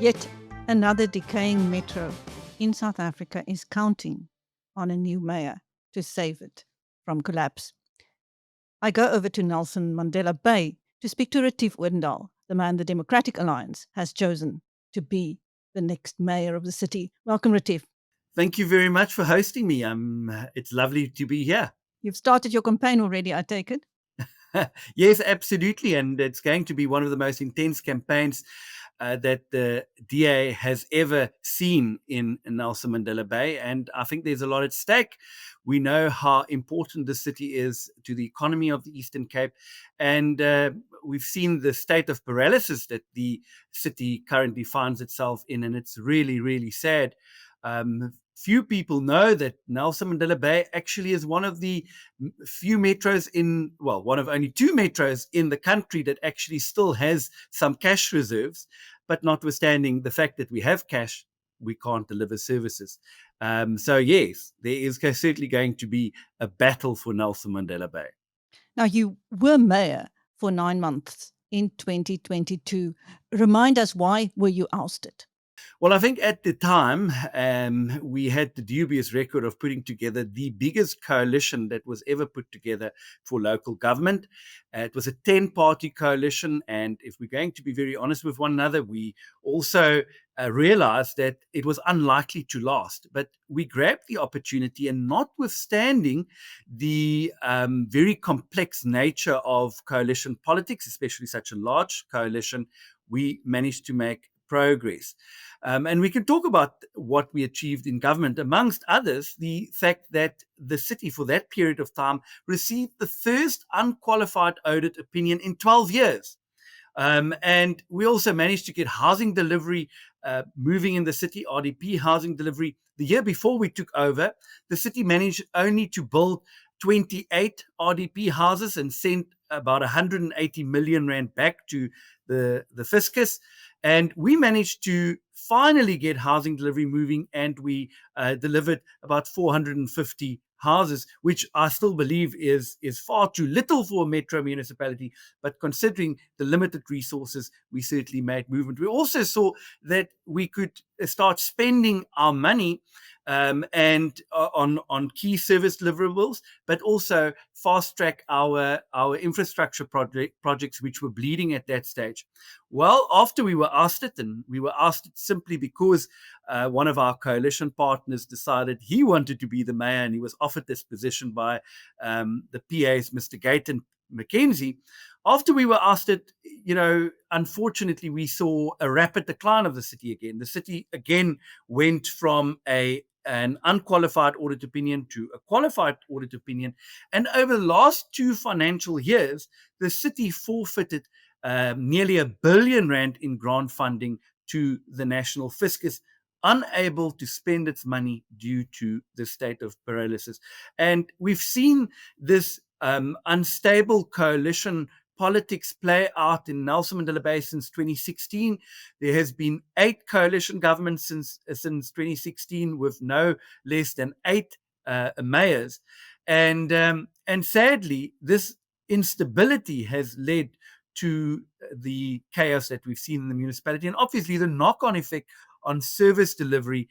Yet another decaying metro in South Africa is counting on a new mayor to save it from collapse. I go over to Nelson Mandela Bay to speak to Retief Odendaal, the man the Democratic Alliance has chosen to be the next mayor of the city. Welcome, Retief. Thank you very much for hosting me. It's lovely to be here. You've started your campaign already, I take it. Yes, absolutely. And it's going to be one of the most intense campaigns that the DA has ever seen in Nelson Mandela Bay. And I think there's a lot at stake. We know how important the city is to the economy of the Eastern Cape. And we've seen the state of paralysis that the city currently finds itself in. And it's really, really sad. Few people know that Nelson Mandela Bay actually is one of the few metros one of only two metros in the country that actually still has some cash reserves. But notwithstanding the fact that we have cash, we can't deliver services. So, yes, there is certainly going to be a battle for Nelson Mandela Bay. Now, you were mayor for 9 months in 2022. Remind us, why were you ousted? Well, I think at the time, we had the dubious record of putting together the biggest coalition that was ever put together for local government. It was a 10-party coalition. And if we're going to be very honest with one another, we also realized that it was unlikely to last. But we grabbed the opportunity, and notwithstanding the very complex nature of coalition politics, especially such a large coalition, we managed to make progress. And we can talk about what we achieved in government, amongst others, the fact that the city for that period of time received the first unqualified audit opinion in 12 years. And we also managed to get housing delivery moving in the city, RDP housing delivery. The year before we took over, the city managed only to build 28 RDP houses and sent about 180 million rand back to the fiscus. And we managed to finally get housing delivery moving, and we delivered about 450 houses, which I still believe is far too little for a metro municipality. But considering the limited resources, we certainly made movement. We also saw that we could start spending our money and on key service deliverables, but also fast track our infrastructure projects, which were bleeding at that stage. Well, after we were ousted, and we were ousted simply because one of our coalition partners decided he wanted to be the mayor, and he was offered this position by the PA's Mr. Gayton McKenzie. After we were ousted, unfortunately, we saw a rapid decline of the city again. The city again went from an unqualified audit opinion to a qualified audit opinion. And over the last 2 financial years, the city forfeited nearly R1 billion in grant funding to the national fiscus, unable to spend its money due to the state of paralysis. And we've seen this unstable coalition politics play out in Nelson Mandela Bay since 2016. There has been 8 coalition governments since 2016, with no less than 8 mayors, and sadly, this instability has led to the chaos that we've seen in the municipality, and obviously the knock-on effect on service delivery,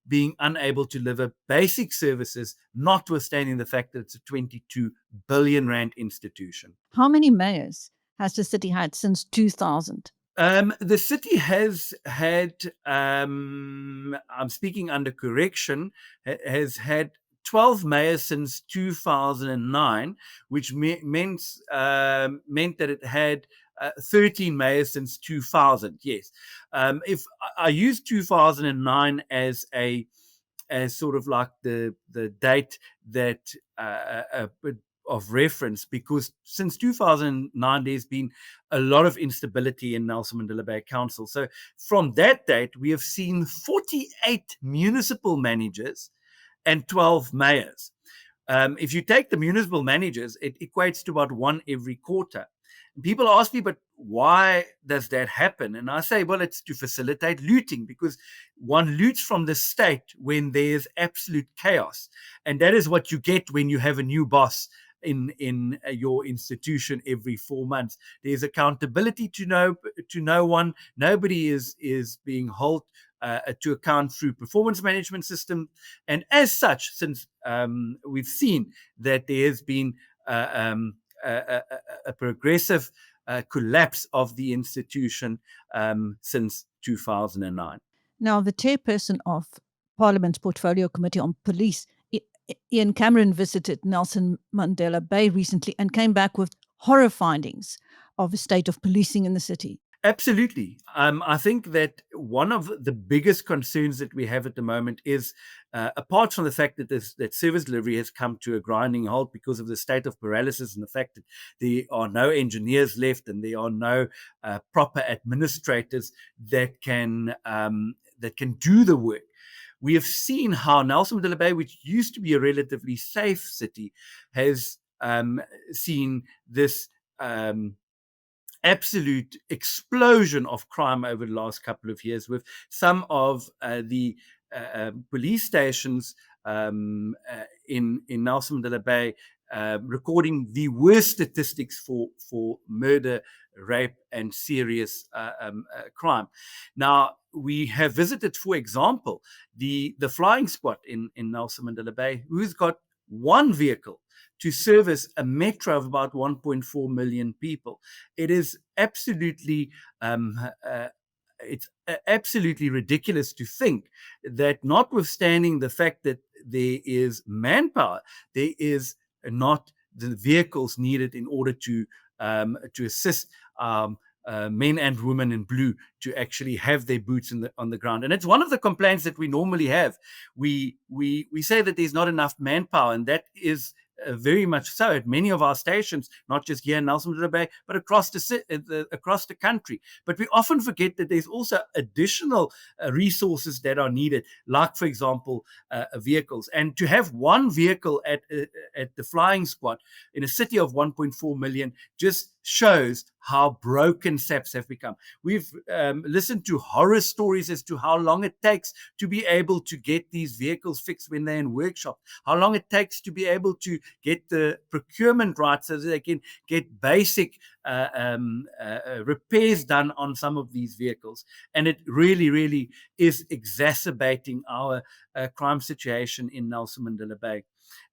being unable to deliver basic services, notwithstanding the fact that it's a 22 billion rand institution. How many mayors has the city had since 2000? The city has had, I'm speaking under correction, has had 12 mayors since 2009, which meant that it had 13 mayors since 2000. Yes, if I use 2009 as sort of like the date that of reference, because since 2009 there's been a lot of instability in Nelson Mandela Bay Council. So from that date we have seen 48 municipal managers and 12 mayors. If you take the municipal managers, it equates to about 1 every quarter. People ask me, but why does that happen? And I say, well, it's to facilitate looting, because one loots from the state when there's absolute chaos. And that is what you get when you have a new boss in your institution every 4 months. There's accountability to no one. Nobody is being held to account through performance management system, and as such, since we've seen that there has been a progressive collapse of the institution since 2009. Now, the chairperson of Parliament's Portfolio Committee on Police, Ian Cameron, visited Nelson Mandela Bay recently and came back with horror findings of the state of policing in the city. Absolutely. I think that one of the biggest concerns that we have at the moment is, apart from the fact that service delivery has come to a grinding halt because of the state of paralysis and the fact that there are no engineers left and there are no proper administrators that can do the work. We have seen how Nelson Mandela Bay, which used to be a relatively safe city, has seen this absolute explosion of crime over the last couple of years, with some of the police stations in Nelson Mandela Bay recording the worst statistics for murder, rape, and serious crime. Now, we have visited, for example, the flying squad in Nelson Mandela Bay, who's got one vehicle to service a metro of about 1.4 million people. It is absolutely absolutely ridiculous to think that, notwithstanding the fact that there is manpower, there is not the vehicles needed in order to assist men and women in blue to actually have their boots on the ground. And it's one of the complaints that we normally have. We say that there's not enough manpower, and that is very much so at many of our stations, not just here in Nelson Mandela Bay, but across the country. But we often forget that there's also additional resources that are needed, like, for example, vehicles. And to have one vehicle at the flying squad in a city of 1.4 million just shows how broken SAPs have become. We've listened to horror stories as to how long it takes to be able to get these vehicles fixed when they're in workshop, how long it takes to be able to get the procurement right so that they can get basic repairs done on some of these vehicles. And it really, really is exacerbating our crime situation in Nelson Mandela Bay.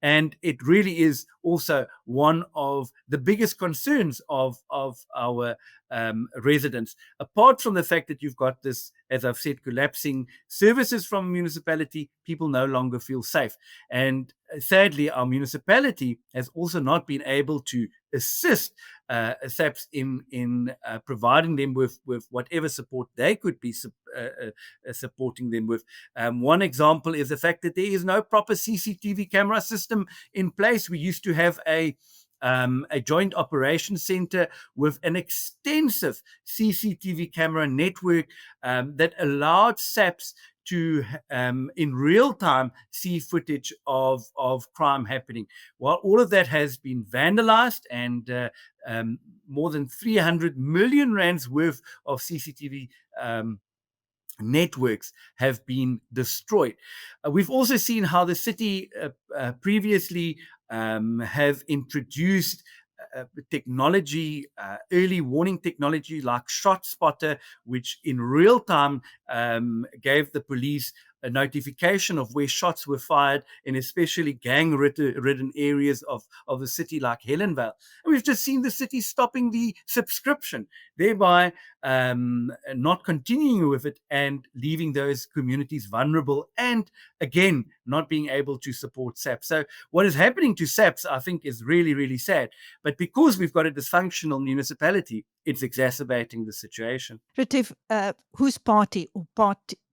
And it really is also one of the biggest concerns of our residents. Apart from the fact that you've got this, as I've said, collapsing services from municipality, people no longer feel safe. And sadly, our municipality has also not been able to assist SAPs in providing them with whatever support they could be supporting them with. One example is the fact that there is no proper CCTV camera system in place. We used to have a joint operations center with an extensive CCTV camera network that allowed SAPs to, in real time, see footage of crime happening. Well, all of that has been vandalized, and more than 300 million rands worth of CCTV networks have been destroyed. We've also seen how the city previously have introduced technology, early warning technology like Shot Spotter, which in real time gave the police a notification of where shots were fired in especially gang-ridden areas of the city like Helenvale. And we've just seen the city stopping the subscription, thereby not continuing with it and leaving those communities vulnerable, and again, not being able to support SAPs. So what is happening to SAPs, I think, is really, really sad. But because we've got a dysfunctional municipality, it's exacerbating the situation. Retief, whose party or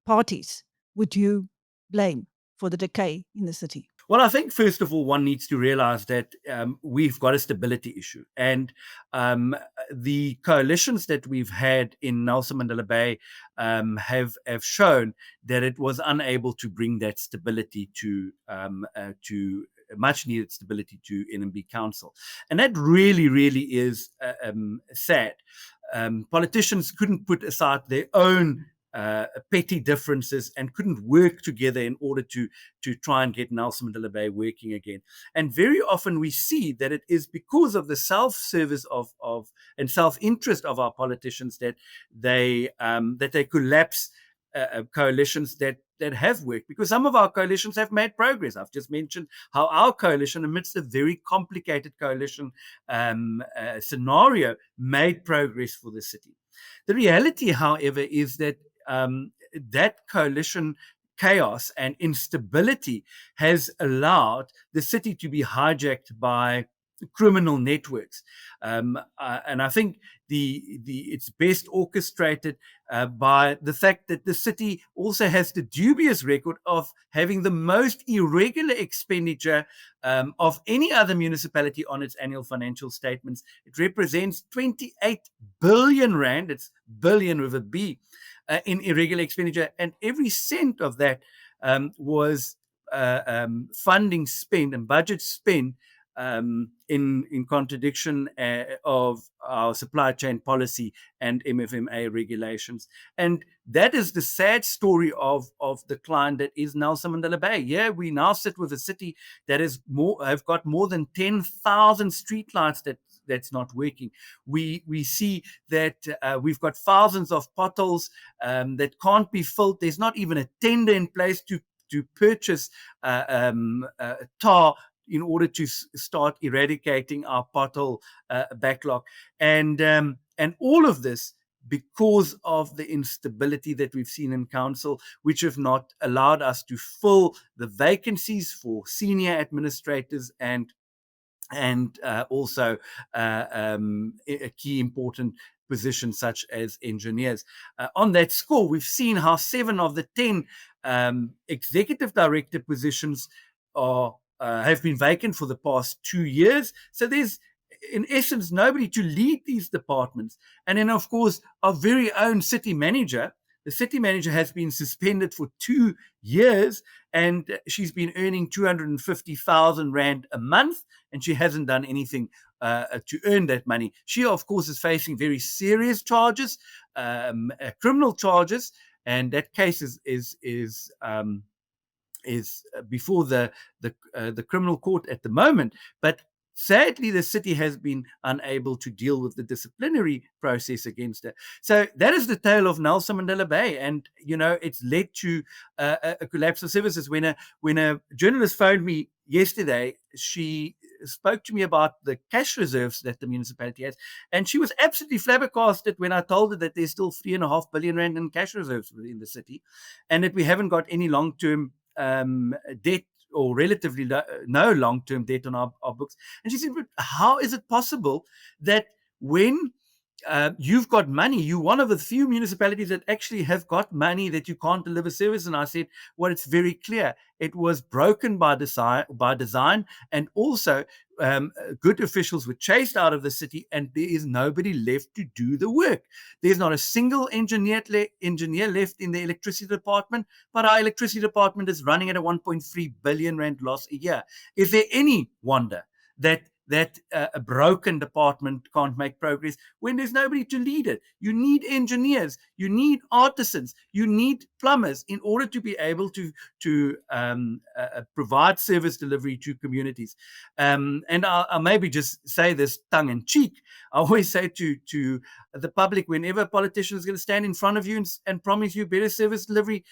parties would you blame for the decay in the city? Well, I think, first of all, one needs to realize that we've got a stability issue. And the coalitions that we've had in Nelson Mandela Bay have shown that it was unable to bring that stability to much needed stability to NMB Council. And that really, really is sad. Politicians couldn't put aside their own petty differences and couldn't work together in order to try and get Nelson Mandela Bay working again. And very often we see that it is because of the self-service of and self-interest of our politicians that they collapse coalitions that have worked, because some of our coalitions have made progress. I've just mentioned how our coalition, amidst a very complicated coalition scenario, made progress for the city. The reality, however, is that that coalition chaos and instability has allowed the city to be hijacked by criminal networks, and I think it's best orchestrated by the fact that the city also has the dubious record of having the most irregular expenditure of any other municipality on its annual financial statements. It represents 28 billion rand, it's billion with a B, in irregular expenditure, and every cent of that was funding spent and budget spent in contradiction of our supply chain policy and MFMA regulations. And that is the sad story of decline that is Nelson Mandela Bay. Yeah, we now sit with a city that have got more than 10,000 streetlights that's not working. We see that we've got thousands of potholes that can't be filled. There's not even a tender in place to purchase tar in order to start eradicating our pothole backlog. And all of this because of the instability that we've seen in council, which have not allowed us to fill the vacancies for senior administrators and also a key important positions such as engineers. On that score, we've seen how 7 of the 10 executive director positions have been vacant for the past 2 years. So there's, in essence, nobody to lead these departments. And then, of course, our very own city manager. The city manager has been suspended for 2 years, and she's been earning 250,000 rand a month, and she hasn't done anything to earn that money. She, of course, is facing very serious charges, criminal charges, and that case is before the criminal court at the moment. But sadly, the city has been unable to deal with the disciplinary process against her. So that is the tale of Nelson Mandela Bay. And, it's led to a collapse of services. When a journalist phoned me yesterday, she spoke to me about the cash reserves that the municipality has. And she was absolutely flabbergasted when I told her that there's still 3.5 billion rand in cash reserves within the city, and that we haven't got any long-term debt, or relatively no long-term debt on our books. And she said, but how is it possible that when you've got money, you're one of the few municipalities that actually have got money, that you can't deliver service? And I said, well, it's very clear. It was broken by design, and also good officials were chased out of the city, and there is nobody left to do the work. There's not a single engineer left in the electricity department, but our electricity department is running at a 1.3 billion rand loss a year. Is there any wonder that a broken department can't make progress when there's nobody to lead it? You need engineers, you need artisans, you need plumbers in order to be able to provide service delivery to communities. And I'll maybe just say this tongue in cheek. I always say to the public, whenever a politician is going to stand in front of you and promise you better service delivery,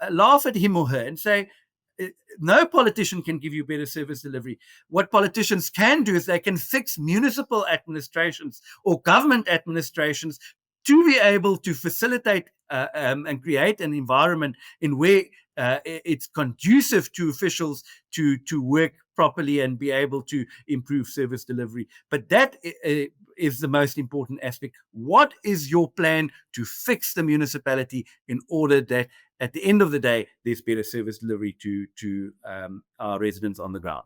laugh at him or her and say, no politician can give you better service delivery. What politicians can do is they can fix municipal administrations or government administrations to be able to facilitate and create an environment in where it's conducive to officials to work properly and be able to improve service delivery. But that is the most important aspect. What is your plan to fix the municipality in order that at the end of the day, there's better service delivery to our residents on the ground?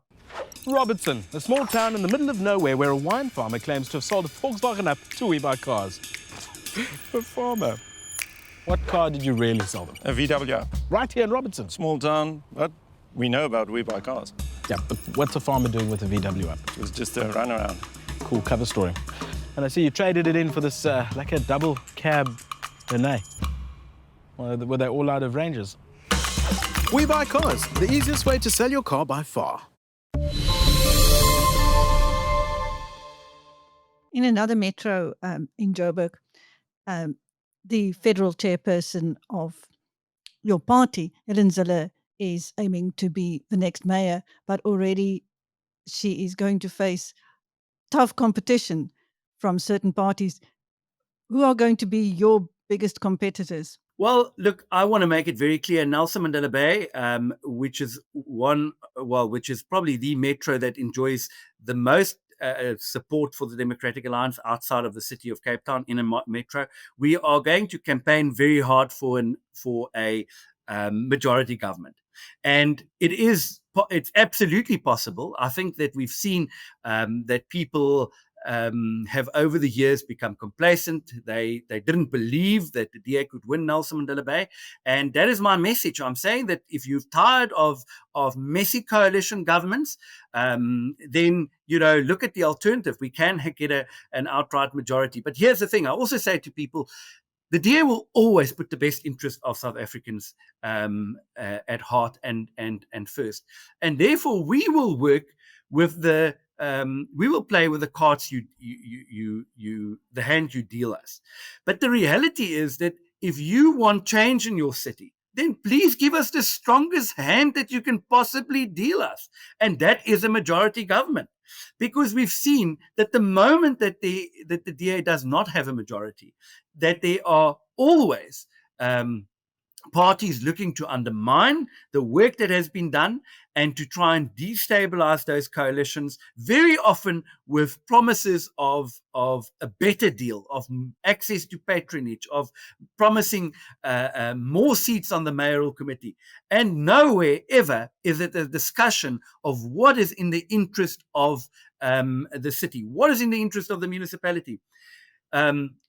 Robertson, a small town in the middle of nowhere where a wine farmer claims to have sold a Volkswagen up to We Buy Cars. A farmer. What car did you really sell them? A VW. Right here in Robertson. Small town, but we know about We Buy Cars. Yeah, but what's a farmer doing with a VW up? It was just a runaround. Cool cover story. And I see you traded it in for this, like a double cab Renault. Were they all out of ranges? We Buy Cars, the easiest way to sell your car by far. In another metro in Joburg, the federal chairperson of your party, Helen Zille, is aiming to be the next mayor, but already she is going to face tough competition from certain parties. Who are going to be your biggest competitors? Well, look, I want to make it very clear. Nelson Mandela Bay, which is probably the metro that enjoys the most support for the Democratic Alliance outside of the city of Cape Town in a metro, we are going to campaign very hard for a majority government, and it's absolutely possible. I think that we've seen that people have over the years become complacent. They didn't believe that the DA could win Nelson Mandela Bay. And that is my message. I'm saying that if you're tired of messy coalition governments, then, look at the alternative. We can get an outright majority. But here's the thing. I also say to people, the DA will always put the best interest of South Africans at heart and first. And therefore, we will work with we will play with the cards the hand you deal us. But the reality is that if you want change in your city, then please give us the strongest hand that you can possibly deal us. And that is a majority government. Because we've seen that the moment that the DA does not have a majority, that there are always parties looking to undermine the work that has been done and to try and destabilize those coalitions, very often with promises of a better deal, of access to patronage, of promising more seats on the mayoral committee. And nowhere ever is it a discussion of what is in the interest of the city, what is in the interest of the municipality.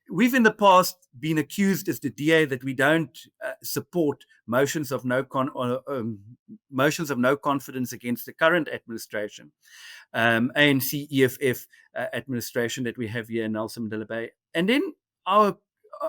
We've in the past been accused as the DA that we don't support motions of no confidence against the current administration, ANC EFF administration that we have here in Nelson Mandela Bay. And then our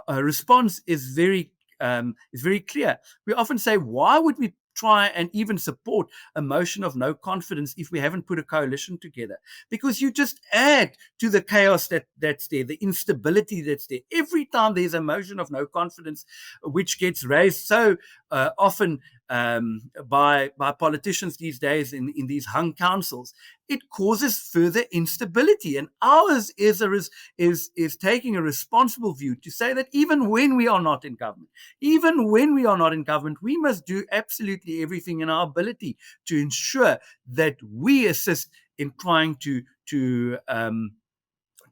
response is very clear. We often say, why would we try and even support a motion of no confidence if we haven't put a coalition together? Because you just add to the chaos that's there, the instability that's there. Every time there's a motion of no confidence, which gets raised so often by politicians these days in these hung councils, it causes further instability. And ours is taking a responsible view to say that even when we are not in government, we must do absolutely everything in our ability to ensure that we assist in trying to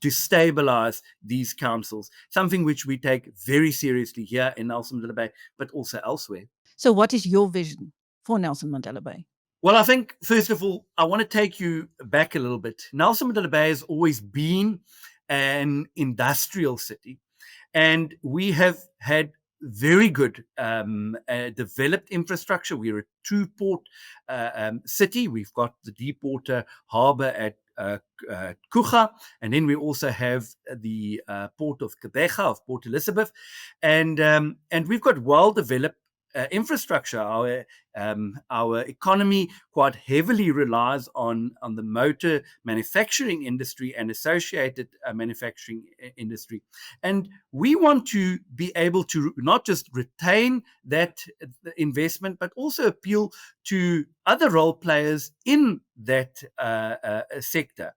stabilize these councils, something which we take very seriously here in Nelson Mandela Bay, but also elsewhere. So what is your vision for Nelson Mandela Bay? Well, I think, first of all, I want to take you back a little bit. Nelson Mandela Bay has always been an industrial city, and we have had very good developed infrastructure. We're a true port city. We've got the deep water harbour at Kucha, and then we also have the port of Gqeberha, of Port Elizabeth, and we've got well-developed infrastructure. Our economy quite heavily relies on the motor manufacturing industry and associated manufacturing industry. And we want to be able to not just retain that investment, but also appeal to other role players in that sector.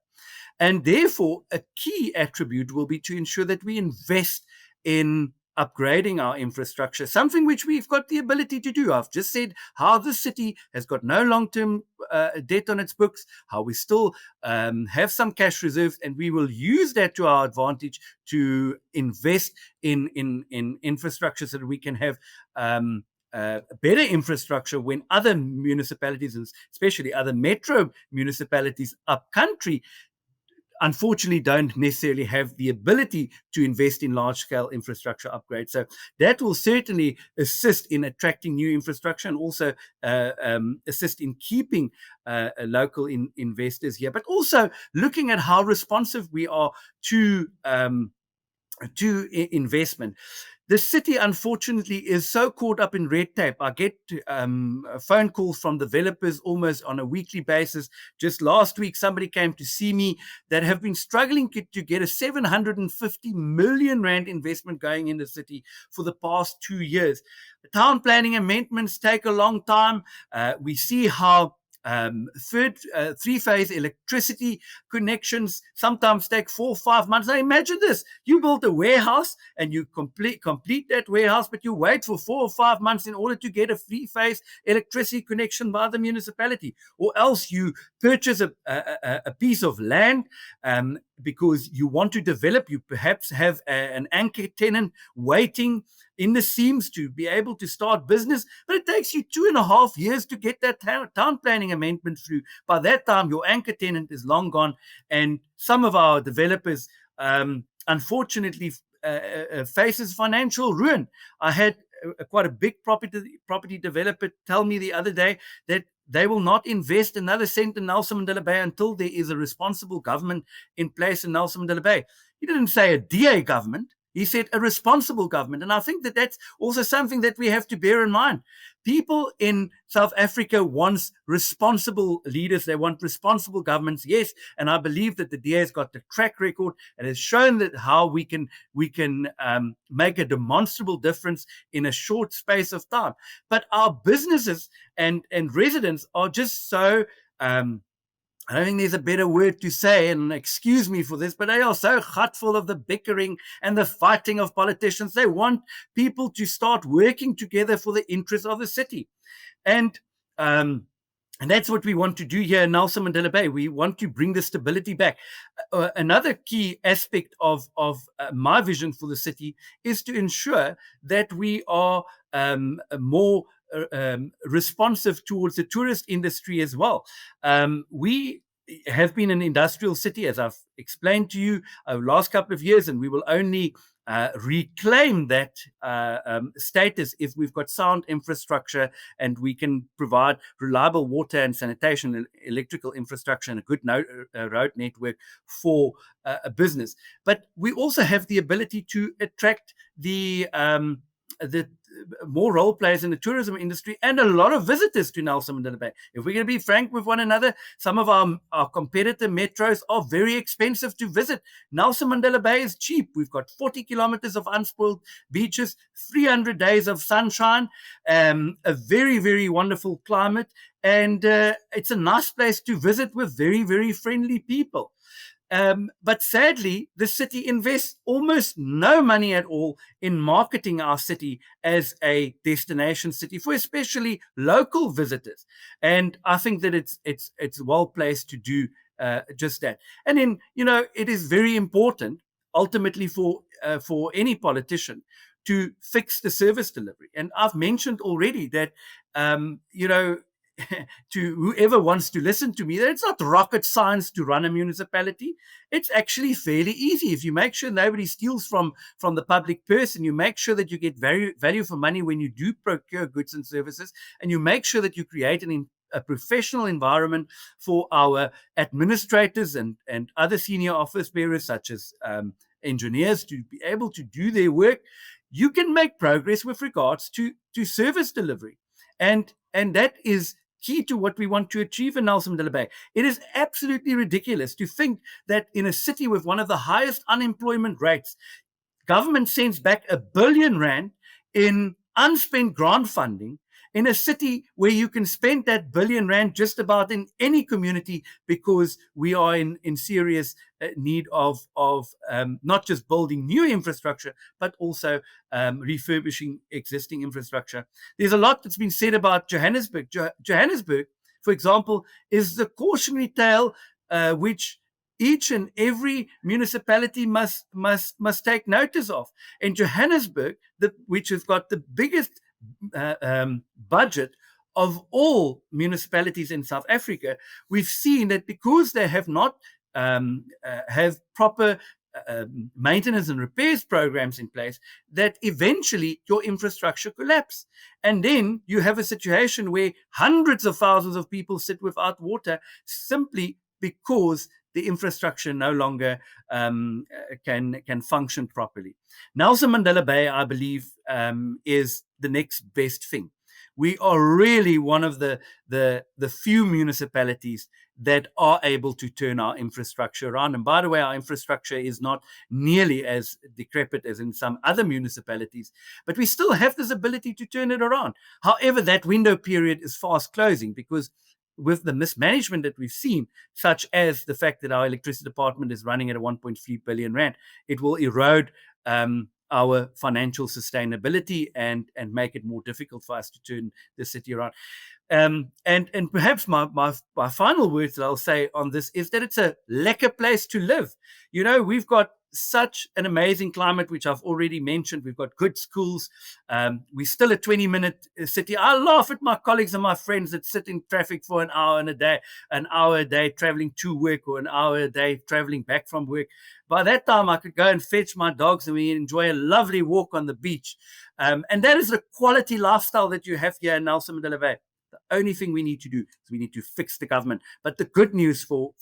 And therefore, a key attribute will be to ensure that we invest in upgrading our infrastructure, something which we've got the ability to do. I've just said how the city has got no long-term debt on its books, how we still have some cash reserves, and we will use that to our advantage to invest in infrastructure so that we can have better infrastructure when other municipalities, and especially other metro municipalities up country, unfortunately don't necessarily have the ability to invest in large-scale infrastructure upgrades. So that will certainly assist in attracting new infrastructure and also assist in keeping local investors here, but also looking at how responsive we are to investment. The city, unfortunately, is so caught up in red tape. I get phone calls from developers almost on a weekly basis. Just last week, somebody came to see me that have been struggling to get a 750 million rand investment going in the city for the past 2 years. The town planning amendments take a long time. We see how three-phase electricity connections sometimes take 4 or 5 months. Now imagine this: you build a warehouse and you complete that warehouse, but you wait for 4 or 5 months in order to get a three-phase electricity connection by the municipality, or else you purchase a piece of land because you want to develop. You perhaps have an anchor tenant waiting in the seams to be able to start business, but it takes you 2.5 years to get that town planning amendment through. By that time, your anchor tenant is long gone, and some of our developers, unfortunately, faces financial ruin. I had quite a big property developer tell me the other day that they will not invest another cent in Nelson Mandela Bay until there is a responsible government in place in Nelson Mandela Bay. He didn't say a DA government. He said a responsible government. And I think that that's also something that we have to bear in mind. People in South Africa want responsible leaders. They want responsible governments. Yes, and I believe that the DA has got the track record and has shown that how we can make a demonstrable difference in a short space of time. But our businesses and residents are just so I don't think there's a better word to say, and excuse me for this, but they are so full of the bickering and the fighting of politicians. They want people to start working together for the interests of the city. And that's what we want to do here in Nelson Mandela Bay. We want to bring the stability back. Another key aspect of my vision for the city is to ensure that we are more responsive towards the tourist industry as well. We have been an industrial city, as I've explained to you, over the last couple of years, and we will only reclaim that status if we've got sound infrastructure and we can provide reliable water and sanitation, electrical infrastructure, and a good road network for a business. But we also have the ability to attract the more role players in the tourism industry and a lot of visitors to Nelson Mandela Bay. If we're going to be frank with one another, some of our competitor metros are very expensive to visit. Nelson Mandela Bay is cheap. We've got 40 kilometers of unspoiled beaches, 300 days of sunshine, a very, very wonderful climate, and it's a nice place to visit with very, very friendly people. But sadly, the city invests almost no money at all in marketing our city as a destination city for especially local visitors. And I think that it's well placed to do just that. And then, it is very important ultimately for any politician to fix the service delivery. And I've mentioned already that, to whoever wants to listen to me, that it's not rocket science to run a municipality. It's actually fairly easy. If you make sure nobody steals from the public purse, and you make sure that you get value for money when you do procure goods and services, and you make sure that you create a professional environment for our administrators and other senior office bearers, such as engineers, to be able to do their work, you can make progress with regards to service delivery. And that is key to what we want to achieve in Nelson Mandela Bay. It is absolutely ridiculous to think that in a city with one of the highest unemployment rates, government sends back R1 billion in unspent grant funding in a city where you can spend that R1 billion just about in any community, because we are in serious need of not just building new infrastructure, but also refurbishing existing infrastructure. There's a lot that's been said about Johannesburg. Johannesburg, for example, is the cautionary tale which each and every municipality must take notice of. In Johannesburg, which has got the biggest budget of all municipalities in South Africa, we've seen that because they have not have proper maintenance and repairs programs in place, that eventually your infrastructure collapse. And then you have a situation where hundreds of thousands of people sit without water simply because the infrastructure no longer can function properly. Nelson Mandela Bay, I believe, is the next best thing. We are really one of the few municipalities that are able to turn our infrastructure around. And by the way, our infrastructure is not nearly as decrepit as in some other municipalities, but we still have this ability to turn it around. However, that window period is fast closing because with the mismanagement that we've seen, such as the fact that our electricity department is running at a 1.3 billion rand, it will erode our financial sustainability and make it more difficult for us to turn the city around. And perhaps my final words that I'll say on this is that it's a lekker place to live. You know, we've got such an amazing climate, which I've already mentioned. We've got good schools. We're still a 20-minute city. I laugh at my colleagues and my friends that sit in traffic for an hour a day traveling to work, or an hour a day traveling back from work. By that time, I could go and fetch my dogs and we enjoy a lovely walk on the beach. And that is the quality lifestyle that you have here in Nelson Mandela Bay. The only thing we need to do is we need to fix the government. But the good news for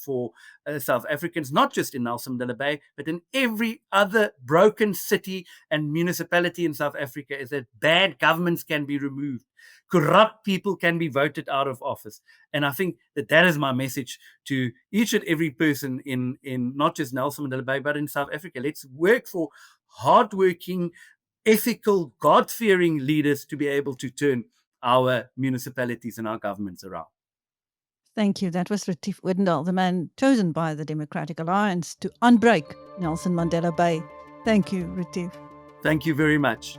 South Africans, not just in Nelson Mandela Bay, but in every other broken city and municipality in South Africa, is that bad governments can be removed. Corrupt people can be voted out of office. And I think that is my message to each and every person in not just Nelson Mandela Bay, but in South Africa. Let's work for hardworking, ethical, God-fearing leaders to be able to turn our municipalities and our governments around. Thank you. That was Retief Odendaal, the man chosen by the Democratic Alliance to unbreak Nelson Mandela Bay. Thank you, Retief. Thank you very much.